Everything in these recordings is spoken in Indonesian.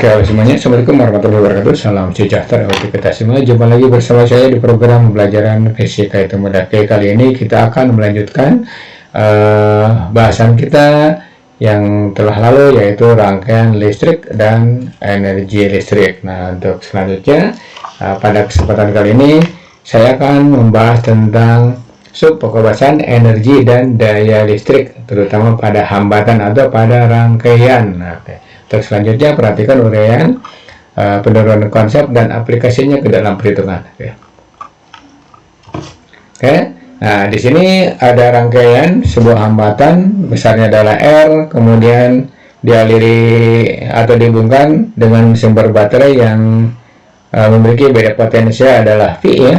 Oke, semuanya, Assalamualaikum warahmatullahi wabarakatuh. Salam sejahtera untuk kita semua. Jumpa lagi bersama saya di program pembelajaran fisika itu mudah. Oke, kali ini kita akan melanjutkan bahasan kita yang telah lalu, yaitu rangkaian listrik dan energi listrik. Nah, untuk selanjutnya, pada kesempatan kali ini saya akan membahas tentang pokok bahasan energi dan daya listrik, terutama pada hambatan atau pada rangkaian. Nah, terus selanjutnya perhatikan uraian penurunan konsep dan aplikasinya ke dalam perhitungan. Oke. Nah, di sini ada rangkaian sebuah hambatan, besarnya adalah R, kemudian dialiri atau dihubungkan dengan sumber baterai yang memiliki beda potensial adalah V ya.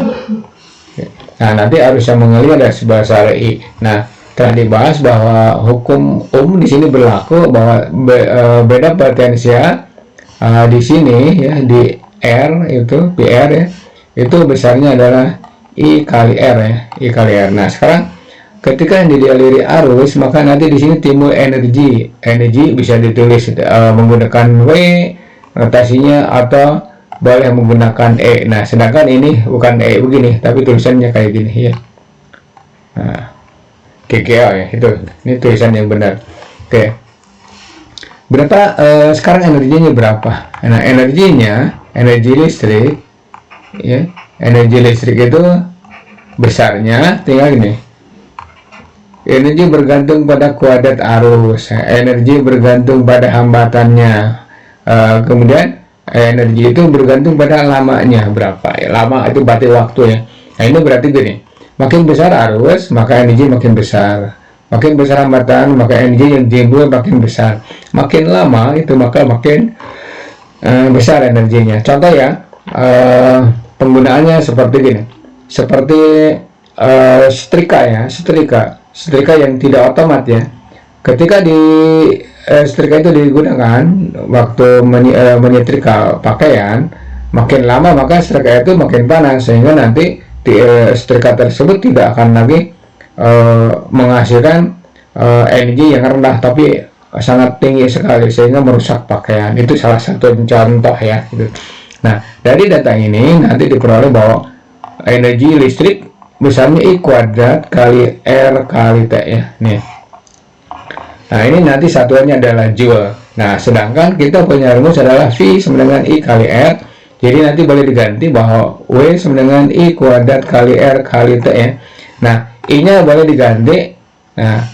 Nah, nanti arusnya mengalir ada sebesar I. Nah, telah dibahas bahwa hukum di sini berlaku bahwa beda potensial di sini ya, di R itu PR ya, itu besarnya adalah I kali R ya, I kali R. Nah, sekarang ketika dialiri arus, maka nanti di sini timbul energi. Energi bisa ditulis menggunakan W notasinya atau boleh menggunakan E. Nah, sedangkan ini bukan E begini, tapi tulisannya kayak gini ya. Nah, KKL ya, ini tulisan yang benar. Oke, berapa sekarang energinya berapa? Nah, energi listrik ya, energi listrik itu besarnya tinggal gini, energi bergantung pada kuadrat arus, energi bergantung pada hambatannya, kemudian energi itu bergantung pada lamanya berapa ya, lama itu berarti waktu ya. Nah, ini berarti gini, makin besar arus maka energi makin besar, makin besar hambatan maka energi yang timbul makin besar, makin lama itu maka makin besar energinya. Contoh ya, penggunaannya seperti gini, seperti setrika ya, setrika yang tidak otomat ya. Ketika di setrika itu digunakan waktu menyetrika pakaian, makin lama maka setrika itu makin panas, sehingga nanti di setrika tersebut tidak akan lagi menghasilkan energi yang rendah, tapi sangat tinggi sekali sehingga merusak pakaian. Itu salah satu contoh ya gitu. Nah, dari data ini nanti diperoleh bahwa energi listrik besarnya I kuadrat kali R kali T ya nih. Nah, ini nanti satuannya adalah joule. Nah, sedangkan kita punya rumus adalah V sama dengan I kali R. Jadi nanti boleh diganti bahwa W sama dengan I kuadrat kali R kali T ya. Nah, I-nya boleh diganti. Nah,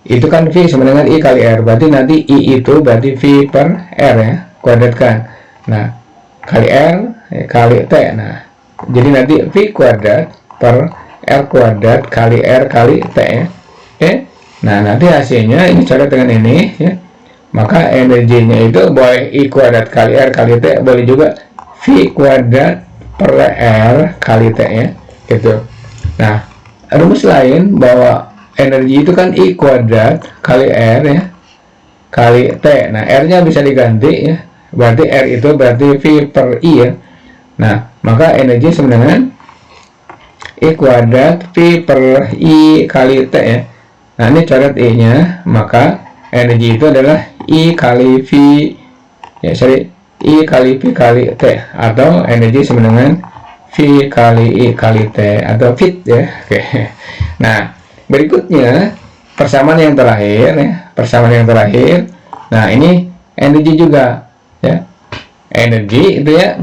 itu kan V sama dengan I kali R. Berarti nanti I itu berarti V per R ya, kuadratkan. Nah, kali R kali T. Nah, jadi nanti V kuadrat per R kuadrat kali R kali T ya. Oke. Nah, nanti hasilnya ini coret dengan ini ya. Maka energinya itu boleh I kuadrat kali R kali T, boleh juga V kuadrat per R kali T ya, gitu. Nah, rumus lain bahwa energi itu kan I kuadrat kali R ya, kali T. Nah, R-nya bisa diganti ya, berarti R itu berarti V per I ya. Nah, maka energi sama dengan I kuadrat V per I kali T ya. Nah, ini coret I-nya, maka energi itu adalah I kali V ya, I kali V kali T, atau energi sama dengan V kali I kali T, atau fit ya. Oke. Nah, berikutnya persamaan yang terakhir ya, persamaan yang terakhir. Nah, ini energi juga ya. Energi itu ya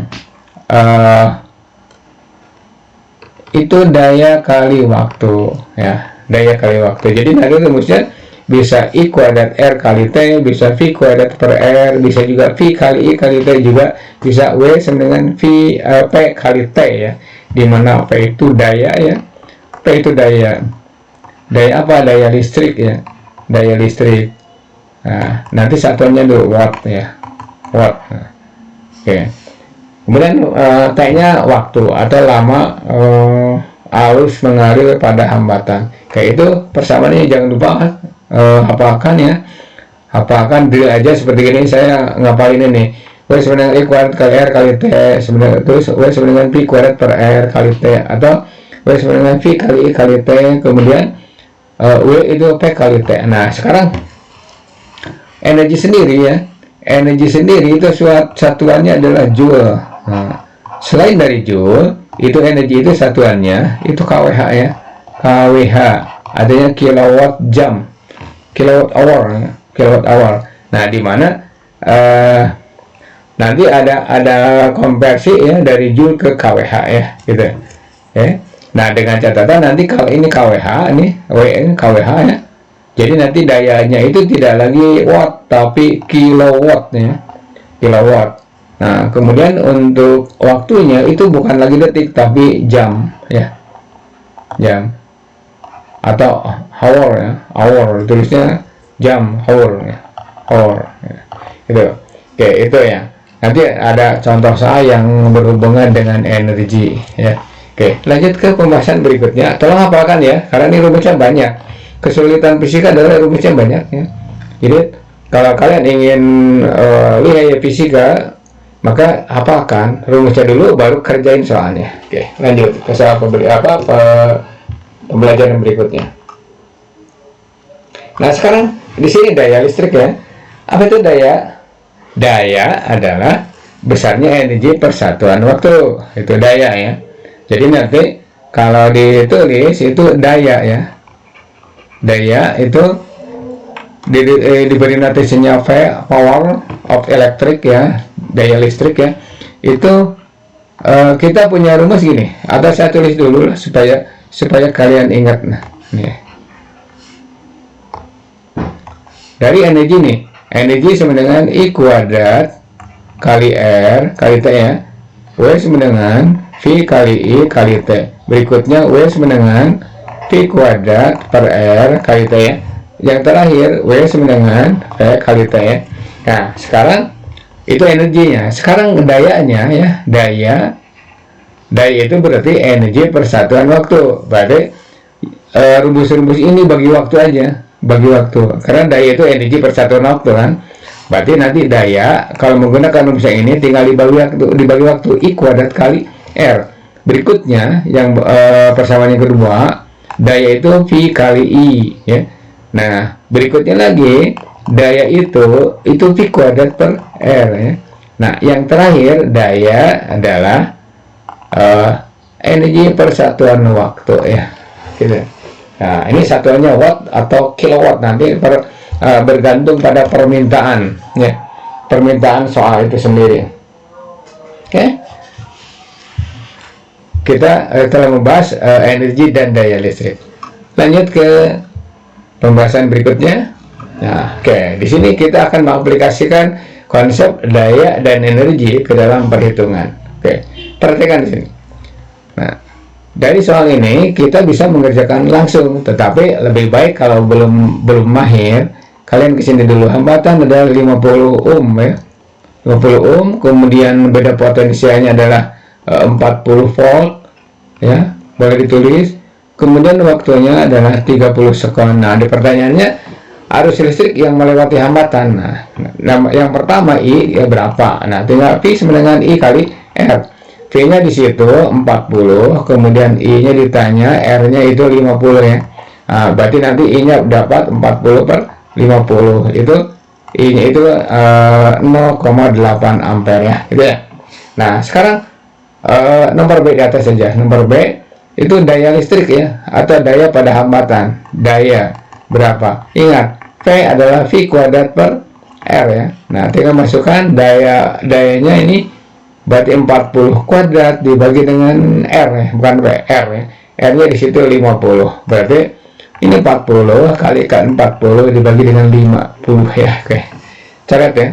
itu daya kali waktu ya, daya kali waktu. Jadi nanti rumusnya bisa I kuadrat R kali T, bisa V kuadrat per R, bisa juga V kali I kali T, juga bisa W sama dengan P kali T ya, dimana P itu daya ya, P itu daya apa, daya listrik ya, daya listrik. Nah, nanti satuannya dulu watt ya, watt. Nah, oke. Kemudian T-nya waktu atau lama arus mengalir pada hambatan. Kayak itu persamaannya jangan lupa hafalkan ya, hafalkan drill aja seperti ini. Saya ngapalin ini, W sama dengan I kuadrat kali R kali T, terus W sama dengan P kuadrat per R kali T, atau W sama dengan V kali I kali T, kemudian W itu P kali T. Nah, sekarang energi sendiri ya, energi sendiri itu satuannya adalah joule. Nah, selain dari joule, itu energi itu satuannya itu kWh ya. kWh adanya kilowatt jam, kilowatt hour ya. Kilowatt hour. Nah, di mana nanti ada konversi ya dari joule ke kWh ya, gitu ya. Nah, dengan catatan nanti kalau ini kWh, ini kWh ya. Jadi nanti dayanya itu tidak lagi watt tapi kilowatt ya, kilowatt. Nah, kemudian untuk waktunya itu bukan lagi detik tapi jam ya, jam atau hour ya, hour tulisnya jam, hour ya, hour ya. Itu oke, itu ya. Nanti ada contoh saya yang berhubungan dengan energi ya. Oke, lanjut ke pembahasan berikutnya. Tolong hafalkan ya, karena ini rumusnya banyak. Kesulitan fisika adalah rumusnya banyak ya. Jadi kalau kalian ingin lihat fisika, maka hafalkan rumusnya dulu, baru kerjain soalnya. Oke, lanjut ke soal pembelajaran berikutnya. Nah, sekarang di sini daya listrik ya. Apa itu daya? Daya adalah besarnya energi per satuan waktu. Itu daya ya. Jadi nanti kalau ditulis itu daya ya. Daya itu diberi notasinya V, power of electric ya, daya listrik ya. Itu kita punya rumus gini. Atau saya tulis dulu lah, supaya kalian ingat. Nah, nih. Dari energi nih, energi sama dengan I kuadrat kali R kali T ya. W sama dengan V kali I kali T. Berikutnya W sama dengan V kuadrat per R kali T ya. Yang terakhir W sama dengan V kali T ya. Nah, sekarang itu energinya. Sekarang dayanya ya. Daya itu berarti energi per satuan waktu. Berarti rumus-rumus ini bagi waktu aja. Bagi waktu. Karena daya itu energi per satuan waktu kan. Berarti nanti daya kalau menggunakan rumus yang ini tinggal dibagi waktu I kuadrat kali R. Berikutnya yang persamaan yang kedua, daya itu V kali I ya. Nah, berikutnya lagi daya itu V kuadrat per R ya. Nah, yang terakhir daya adalah energi per satuan waktu ya. Gitu. Nah, ini satuannya watt atau kilowatt, nanti bergantung pada permintaan ya, permintaan soal itu sendiri. Oke, kita telah membahas energi dan daya listrik. Lanjut ke pembahasan berikutnya. Nah, oke, di sini kita akan mengaplikasikan konsep daya dan energi ke dalam perhitungan. Oke, perhatikan di sini. Nah, dari soal ini kita bisa mengerjakan langsung, tetapi lebih baik kalau belum mahir, kalian kesini dulu. Hambatan adalah 50 ohm ya, 50 ohm. Kemudian beda potensialnya adalah 40 volt ya, boleh ditulis. Kemudian waktunya adalah 30 sekon. Nah, di pertanyaannya arus listrik yang melewati hambatan. Nah, yang pertama I ya berapa? Nah, tinggal V sama dengan I kali R. V-nya di situ 40, kemudian I-nya ditanya, R-nya itu 50 ya. Nah, berarti nanti I-nya dapat 40 per 50, itu I-nya itu 0,8 ampere ya, gitu ya. Nah, sekarang nomor B di atas saja. Nomor B itu daya listrik ya, atau daya pada hambatan. Daya berapa? Ingat, V adalah V kuadrat per R ya. Nah, tinggal masukkan dayanya ini, berarti 40 kuadrat dibagi dengan R ya, bukan V, R ya. R-nya di situ 50. Berarti ini 40 kalikan 40 dibagi dengan 50 ya. Oke. Catat ya.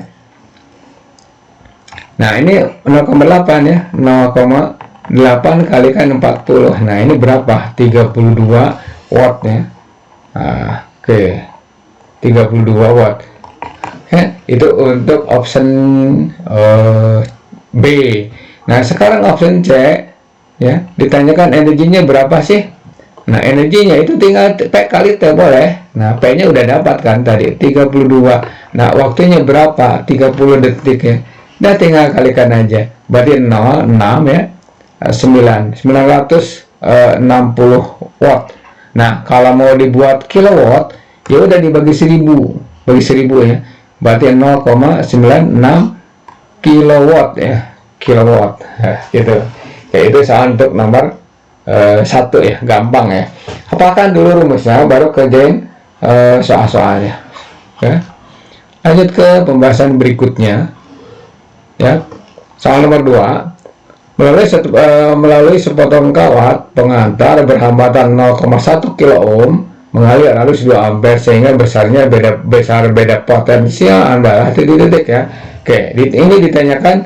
Nah, ini 0,8 ya. 0,8 kalikan 40. Nah, ini berapa? 32 watt ya. Nah, oke. 32 watt. Itu untuk option B. Nah, sekarang option C ya, ditanyakan energinya berapa sih? Nah, energinya itu tinggal P kali T boleh. Nah, P-nya udah dapat kan tadi 32. Nah, waktunya berapa? 30 detik ya. Nah, tinggal kalikan aja. Berarti 0,6 ya. 960 watt. Nah, kalau mau dibuat kilowatt, ya udah dibagi 1000. Bagi 1000 ya. berarti 0,96 kilowatt ya, kilowatt gitu. Ya, itu soal untuk nomor 1 ya, gampang ya. Apakah dulu rumusnya baru kerjain soal-soalnya ya. Lanjut ke pembahasan berikutnya ya. Soal nomor 2, melalui sepotong kawat pengantar berhambatan 0,1 kilo ohm mengalir arus 2 ampere sehingga beda potensial adalah titik-titik ya. Oke, ini ditanyakan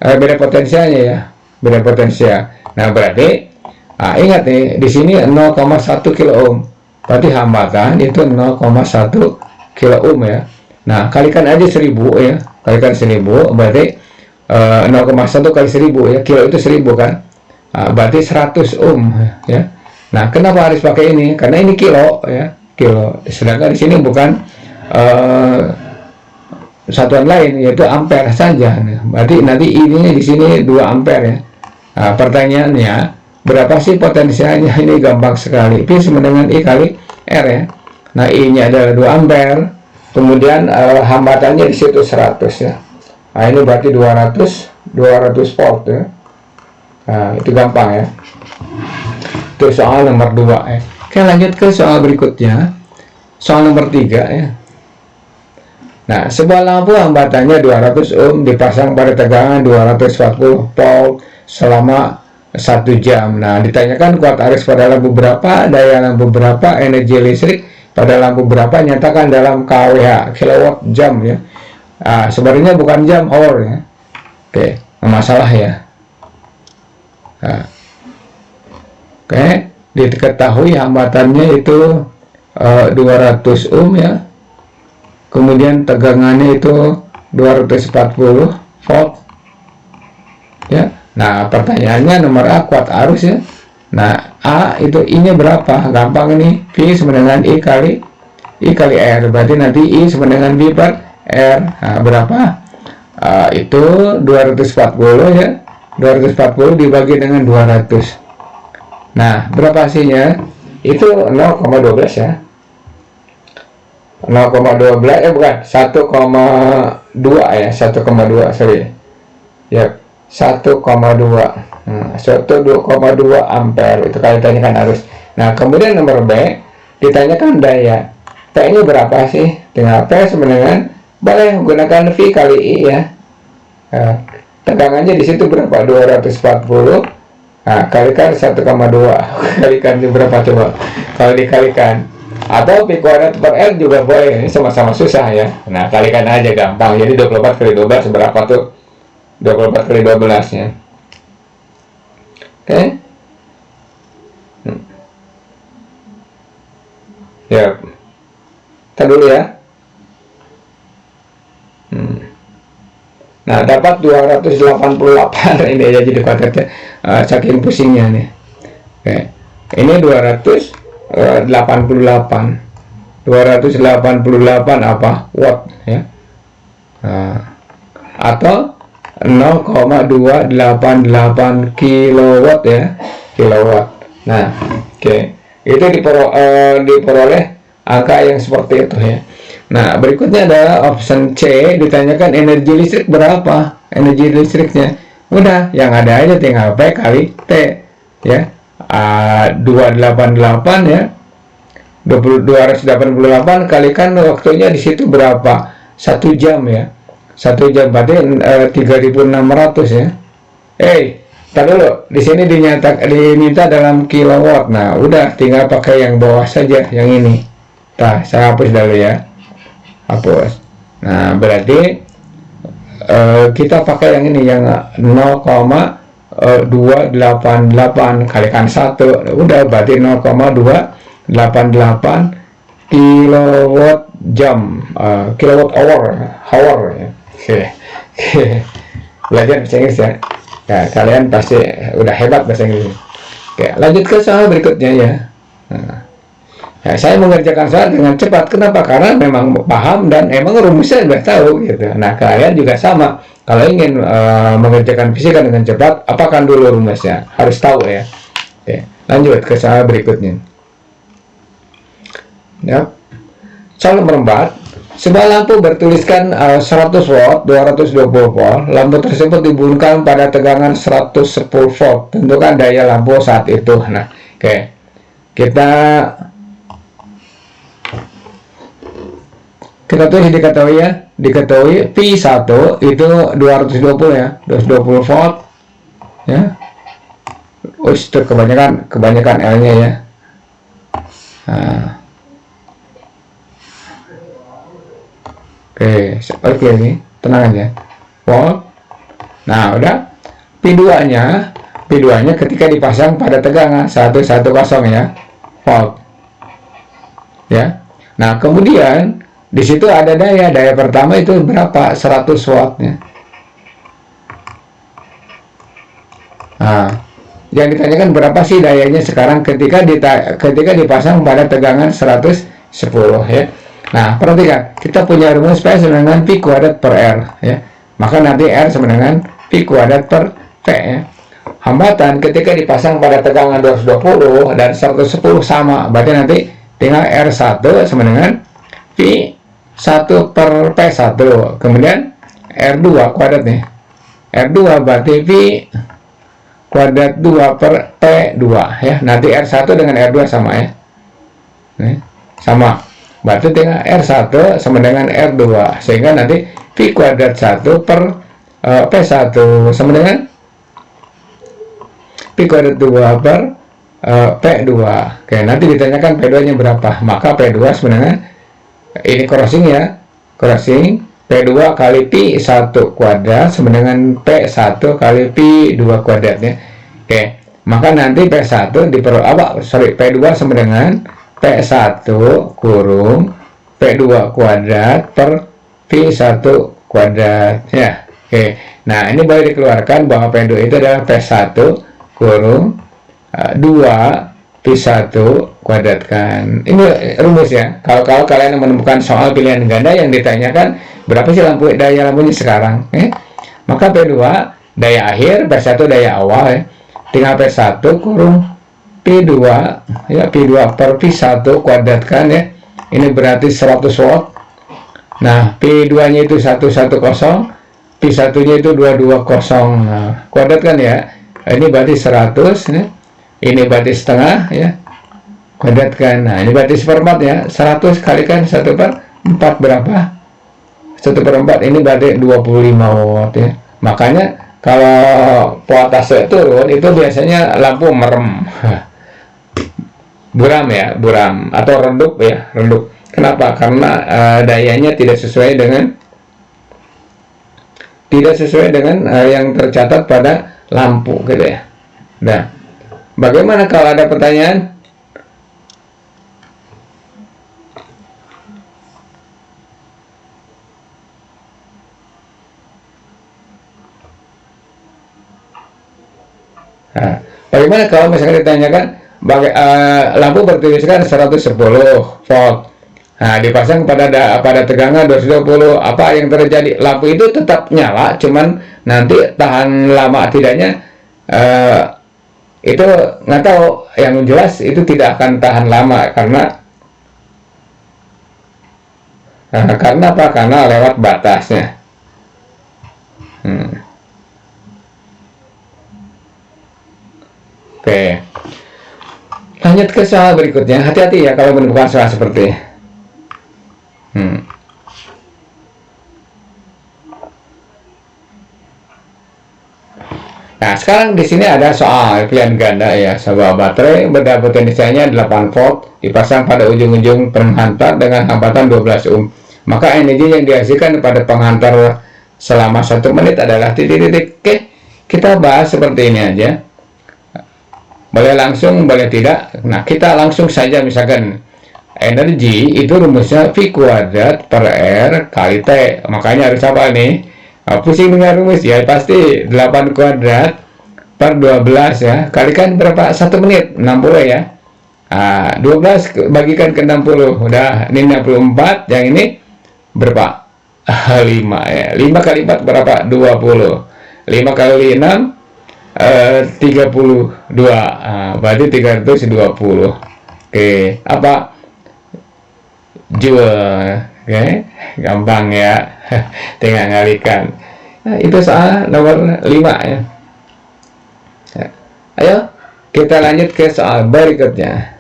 beda potensialnya ya, beda potensial. Nah, berarti ingat nih, di sini 0,1 kilo ohm. Berarti hambatan itu 0,1 kilo ohm ya. Nah, kalikan aja 1000 ya. Kalikan 1000 berarti 0,1 kali 1000 ya. Kilo itu 1000 kan. Berarti 100 ohm ya. Nah, kenapa harus pakai ini? Karena ini kilo ya, kilo. Sedangkan di sini bukan satuan lain, yaitu ampere saja. Berarti nanti ininya di sini 2 ampere ya. Nah, pertanyaannya, berapa sih potensialnya? Ini gampang sekali. P sama dengan I kali R ya. Nah, I-nya adalah 2 ampere. Kemudian hambatannya di situ 100 ya. Nah, ini berarti 200 volt ya. Nah, itu gampang ya. Itu soal nomor 2 ya. Oke, lanjut ke soal berikutnya. Soal nomor 3 ya. Nah, sebuah lampu hambatannya 200 ohm dipasang pada tegangan 240 volt selama 1 jam. Nah, ditanyakan kuat arus pada lampu berapa, daya lampu berapa, energi listrik pada lampu berapa, nyatakan dalam kWh, kilowatt jam ya. Sebenarnya bukan jam, hour ya. Oke, masalah ya. Nah, oke, diketahui hambatannya itu 200 ohm ya. Kemudian tegangannya itu 240 volt ya. Nah, pertanyaannya nomor A, kuat arus ya. Nah, A itu I-nya berapa? Gampang ini, V sama dengan I kali R. Berarti nanti I sama dengan V per R. Nah, berapa? Itu 240 ya. 240 dibagi dengan 200. Nah, berapa hasilnya? Itu 0,12 ya. 0,12 bukan 1,2 ya, 1,2 sorry ya, 1,2 1,2 ampere itu kalau ditanyakan arus. Nah, kemudian nomor B ditanyakan daya. P nya berapa sih? Tinggal P sama dengan, boleh menggunakan V kali I ya. Nah, tegangannya di situ berapa? 240. Nah, kalikan 1,2 kalikan berapa coba kalau dikalikan, atau pi kuadrat per R juga boleh. Ini sama-sama susah ya. Nah, kalikan aja gampang. Jadi 24 kali 12 berapa tuh? 24 kali 12 nya. Oke. Ya. Kita dulu ya. Nah, dapat 288. Ini aja jadi kuadratnya. Saking pusingnya nih. Oke. Ini 288 apa? Watt ya. Atau 0,288 kilowatt ya, kilowatt. Nah, oke. Itu diperoleh angka yang seperti itu ya. Nah, berikutnya adalah option C, ditanyakan energi listrik berapa. Energi listriknya udah, yang ada aja tinggal P kali T ya. 288 ya. 288 kalikan waktunya di situ berapa? 1 jam ya. 1 jam berarti 3.600 ya. Tar dulu, di sini diminta dalam kilowatt. Nah, udah tinggal pakai yang bawah saja, yang ini. Nah, saya hapus dulu ya. Hapus. Nah, berarti kita pakai yang ini, yang 0,288 kalikan 1. Udah, berarti 0,288 kilowatt jam, kilowatt hour ya. Oke. Belajar bahasa Inggris ya. Ya, kalian pasti udah hebat bahasa Inggris. Oke, lanjut ke soal berikutnya ya. Nah, ya, saya mengerjakan soal dengan cepat. Kenapa? Karena memang paham dan emang rumusnya udah tahu gitu. Nah, kalian juga sama. Kalau ingin mengerjakan fisika dengan cepat, apakan dulu rumusnya? Harus tahu ya. Oke, lanjut ke soal berikutnya. Ya. Soal nomor 4. Sebuah lampu bertuliskan 100 watt, 220 volt. Lampu tersebut dihubungkan pada tegangan 110 volt. Tentukan daya lampu saat itu. Nah, oke. Kita tulis diketahui ya. Diketahui P1 itu 220 ya. 220 volt. Ya. Itu kebanyakan L-nya ya. Nah. Oke nih, tenang aja. Volt. Nah, udah. P2-nya ketika dipasang pada tegangan 110 ya, volt. Ya. Nah, kemudian di situ ada daya pertama itu berapa? 100 wattnya. Nah, yang ditanyakan berapa sih dayanya sekarang ketika dipasang pada tegangan 110 ya. Nah, perhatikan, kita punya rumus P sama dengan P kuadrat per R ya. Maka nanti R sama dengan P kuadrat per P ya. Hambatan ketika dipasang pada tegangan 220 dan 110 sama, berarti nanti tinggal R1 sama dengan P1 per P1. Kemudian R2 kuadrat nih. R2 berarti P kuadrat 2 per P2 ya. Nanti R1 dengan R2 sama ya. Nih, sama. Berarti tinggal R1 sama dengan R2, sehingga nanti P kuadrat 1 per P1 sama dengan P kuadrat 2 per P2. Oke, nanti ditanyakan P2 nya berapa, maka P2 sama dengan ini crossing ya, crossing P2 kali P1 kuadrat sama dengan P1 kali P2 kuadrat ya. Oke, maka nanti P1 P2 sama dengan P1 kurung P2 kuadrat per P1 kuadrat ya. Oke, nah ini boleh dikeluarkan bahwa P2 itu adalah P1 kurung 2 P1 kuadratkan. Ini rumus ya. Kalau kalian menemukan soal pilihan ganda yang ditanyakan berapa sih daya lampunya sekarang, maka P2 daya akhir, P1 daya awal ya. Tinggal P1 kurung P2 ya, P2 per P1 kuadratkan ya. Ini berarti 100 watt. Nah, P2 nya itu 110, P1 nya itu 220. Nah, kuadratkan ya. Ini berarti 100 ya. Ini berarti setengah ya. Kuadratkan. Nah, ini berarti seperempat ya. 100 kalikan 1 per 4 berapa? 1 per 4 ini berarti 25 watt ya. Makanya kalau voltase turun itu biasanya lampu merem. Buram ya, buram atau redup ya, redup. Kenapa? Karena dayanya tidak sesuai dengan yang tercatat pada lampu gitu ya. Nah, bagaimana kalau ada pertanyaan? Nah, bagaimana kalau misalnya ditanyakan lampu bertuliskan 110 volt. Nah, dipasang pada tegangan 220, apa yang terjadi? Lampu itu tetap nyala, cuman nanti tahan lama tidaknya itu nggak tahu. Yang jelas itu tidak akan tahan lama karena apa? Karena lewat batasnya. Oke. Lanjut ke soal berikutnya. Hati-hati ya kalau menemukan soal seperti Nah, sekarang di sini ada soal pilihan ganda ya. Sebuah baterai berdaya potensialnya 8 volt dipasang pada ujung-ujung penghantar dengan hambatan 12 ohm. Maka energi yang dihasilkan pada penghantar selama 1 menit adalah titik-titik. Oke, kita bahas seperti ini aja. Boleh langsung, boleh tidak. Nah, kita langsung saja. Misalkan energi itu rumusnya V kuadrat per R kali T. Makanya harus apa nih? Pusing dengan rumus ya, pasti 8 kuadrat per 12 ya. Kalikan berapa? 1 menit, 60 ya. 12 bagikan ke 60. Udah, ini 64. Yang ini berapa? 5 ya. 5 kali 4 berapa? 20. 5 kali 6 32, berarti 320. Oke, apa? Joule. Oke, gampang ya. Tinggal ngalikan. Nah, itu soal nomor 5 ya. Ayo kita lanjut ke soal berikutnya.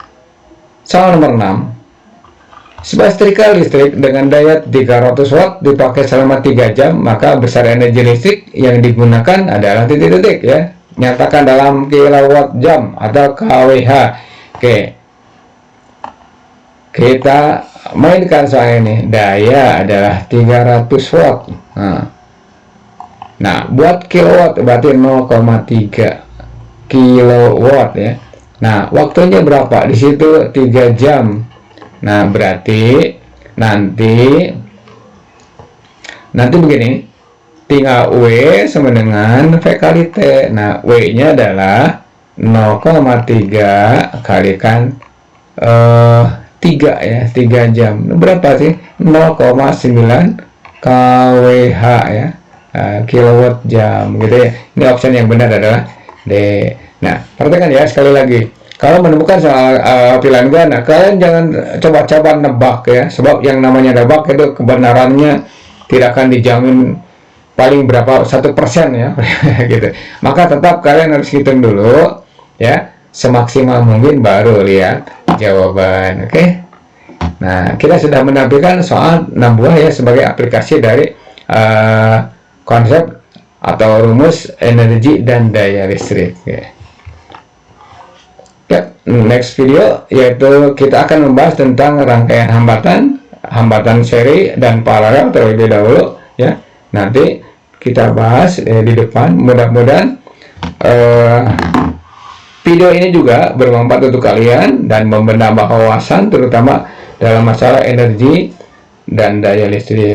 Soal nomor 6. Sebuah setrika listrik dengan daya 300 watt dipakai selama 3 jam, maka besar energi listrik yang digunakan adalah titik-titik ya. Nyatakan dalam kilowatt jam atau kWh. Oke. Kita mainkan soal ini. Daya adalah 300 watt. Nah, buat kilowatt berarti 0,3 kilowatt ya. Nah, waktunya berapa? Di situ 3 jam. Nah, berarti nanti begini. Tinggal W sama dengan V kali T. Nah, W-nya adalah 0,3 kalikan 3 ya, 3 jam. Berapa sih? 0,9 kWh ya. Kilowatt jam gitu ya. Ini option yang benar adalah D. Nah, perhatikan ya sekali lagi. Kalau menemukan soal pilihan ganda, kalian jangan coba-coba nebak ya. Sebab yang namanya nebak itu kebenarannya tidak akan dijamin paling berapa 1% ya. Gitu. Maka tetap kalian harus hitung dulu ya. Semaksimal mungkin baru lihat jawaban. Oke. Nah, kita sudah menampilkan soal 6 buah ya sebagai aplikasi dari konsep atau rumus energi dan daya listrik ya. Next video yaitu kita akan membahas tentang rangkaian hambatan seri dan paralel terlebih dahulu ya. Nanti kita bahas di depan. Mudah-mudahan video ini juga bermanfaat untuk kalian dan menambah wawasan terutama dalam masalah energi dan daya listrik.